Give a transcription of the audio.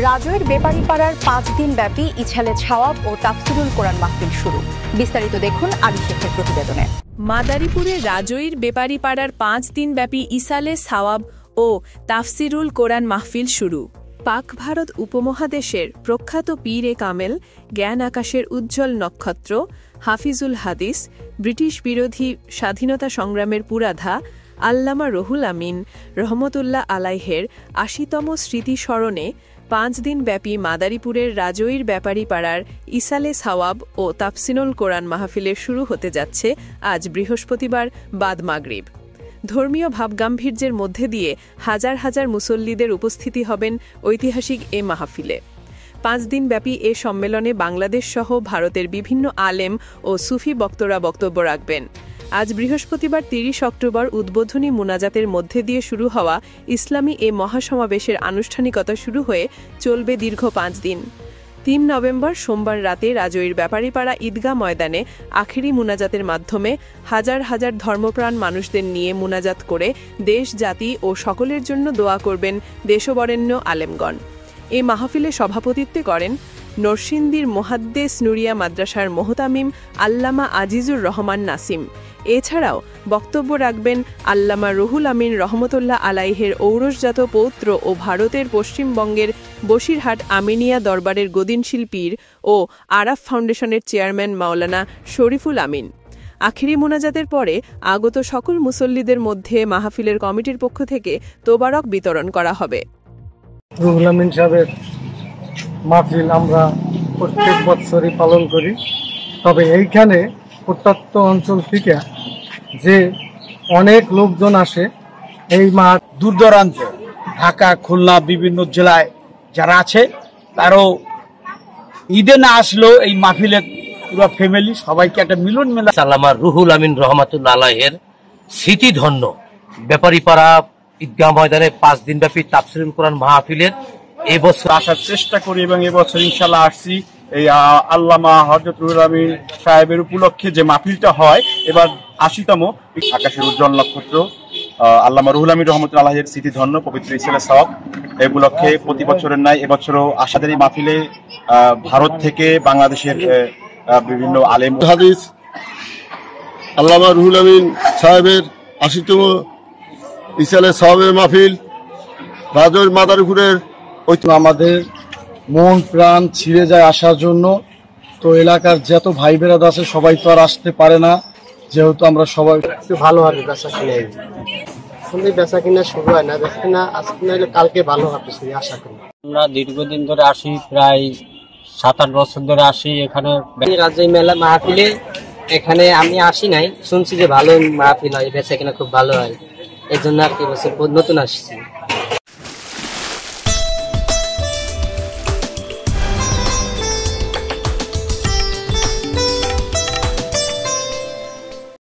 রাজৈর বেপারীপাড়ার 5 দিন ব্যাপী ইছালে ছাওয়াব ও তাফসিরুল কোরআন মাহফিল শুরু। বিস্তারিত দেখুন আলী শেখের প্রতিবেদনে। মাদারীপুরে রাজৈর বেপারীপাড়ার 5 দিন ব্যাপী ইসালে ছাওয়াব ও তাফসিরুল কোরআন মাহফিল শুরু। পাক ভারত উপমহাদেশের প্রখ্যাত পীরে কামেল, জ্ঞান আকাশের উজ্জ্বল নক্ষত্র, হাফিজুল হাদিস, ব্রিটিশ বিরোধী স্বাধীনতা সংগ্রামের পুরাধা আল্লামা রুহুল আমিন রহমতুল্লাহ আলাইহের ৮০তম স্মৃতি স্মরণে 5 দিন ব্যাপী মাদারীপুরের রাজৈর বেপারীপাড়ার ইসালে ছাওয়াব ও তাফসিরুল কোরআন মাহফিলের শুরু হতে যাচ্ছে আজ বৃহস্পতিবার বাদ মাগরিব। ধর্মীয় ভাবগাম্ভীর্যের মধ্যে দিয়ে হাজার হাজার মুসল্লিদের উপস্থিতি হবেন ঐতিহাসিক এ মাহফিলে। 5 দিন ব্যাপী এ সম্মেলনে বাংলাদেশ সহ ভারতের বিভিন্ন আলেম ও সুফি বক্তারা বক্তব্য রাখবেন। আজ বৃহস্পতিবার 30 অক্টোবর উদ্বোধনী মুনাজাতের মধ্যে দিয়ে শুরু হওয়া ইসলামী এ মহাসমাবেশের আনুষ্ঠানিকতা শুরু হয়ে চলবে দীর্ঘ 5 দিন। 3 নভেম্বর সোমবার রাতে রাজৈর বেপারীপাড়া ঈদগাহ ময়দানে আখেরি মুনাজাতের মাধ্যমে হাজার হাজার ধর্মপ্রাণ মানুষদের নিয়ে মুনাজাত করে দেশ, জাতি ও সকলের জন্য দোয়া করবেন দেশবরেণ্য আলেমগণ। এ মাহফিলে সভাপতিত্ব করেন নরসিংদীর মুহাদ্দিস নুরিয়া মাদ্রাসার মোহতামিম আল্লামা আজিজুর রহমান নাসিম। এছাড়াও বক্তব্য রাখবেন আল্লামা রুহুল আমিন রহমতুল্লাহ আলাইহের ঔরসজাত পৌত্র ও ভারতের পশ্চিমবঙ্গের বসিরহাট আমিনিয়া দরবারের গদিনশীল পীর ও আরাফ ফাউন্ডেশনের চেয়ারম্যান মাওলানা শরীফুল আমিন। আখিরি মুনাজাতের পরে আগত সকল মুসল্লিদের মধ্যে মাহফিলের কমিটির পক্ষ থেকে তোবারক বিতরণ করা হবে। রুহুল আমিন সাহেবের মাহফিল আমরা প্রত্যেক বছরই পালন করি, তবে এইখানে প্রত্যন্ত অঞ্চল থেকে যে অনেক লোকজন আসে এই মাঠ দূর দূরান্তে ঢাকা, খুলনা, বিভিন্ন জেলায় যারা আছে তারও ঈদে না আসলেও এই মাহফিলে পুরো ফ্যামিলি সবাইকে একটা মিলন মেলা। আল্লামা রুহুল আমিন রহমতুল্লাহ আলাইহের স্মৃতিধন্য বেপারীপাড়া ঈদগাহ ময়দানে 5 দিন ব্যাপী তাফসিরুল কোরআন মাহফিলের এবছর আসার চেষ্টা করি এবং এবছর ইনশাল্লাহ আসছি। এই আল্লামা হযরত রুহুল আমিন সাহেবের উপলক্ষে যে মাহফিলটা হয় এবার ৮০তম। আকাশের উজ্জ্বল নক্ষত্র আল্লামা রুহুল আমিন রহমতুল্লাহ আলাইহির স্মৃতিধন্য পবিত্র ইসালে ছাওয়াব এই উপলক্ষে প্রতি বছরের ন্যায় এবছরও আশাদের এই মাহফিলে ভারত থেকে বাংলাদেশের বিভিন্ন আলেম হাদিস আল্লামা রুহুল আমিন সাহেবের ৮০তম ইসালে ছাওয়াবের মাহফিল রাজৈর মাদারীপুরের। আমাদের মন প্রাণ ছিঁড়ে যায় আসার জন্য, তো এলাকার যত ভাই বেরাদ আছে সবাই তো আর আসতে পারে না, যেহেতু আমরা সবাই একটু ভালো হবে বেচা কিনে। আসলে বেচা কিনা শুরু হয় না, বেচা কিনা আজকে নাহলে কালকে ভালো হবে আশা করি। আমরা দীর্ঘদিন ধরে আসি, প্রায় 7-8 বছর ধরে আসি এখানে রাজৈর মেলা মাহফিলে। এখানে আমি আসি নাই, শুনছি যে ভালো মাহফিল হয়, বেচা কিনা খুব ভালো হয়, এই জন্য আর কি বছর নতুন আসছি।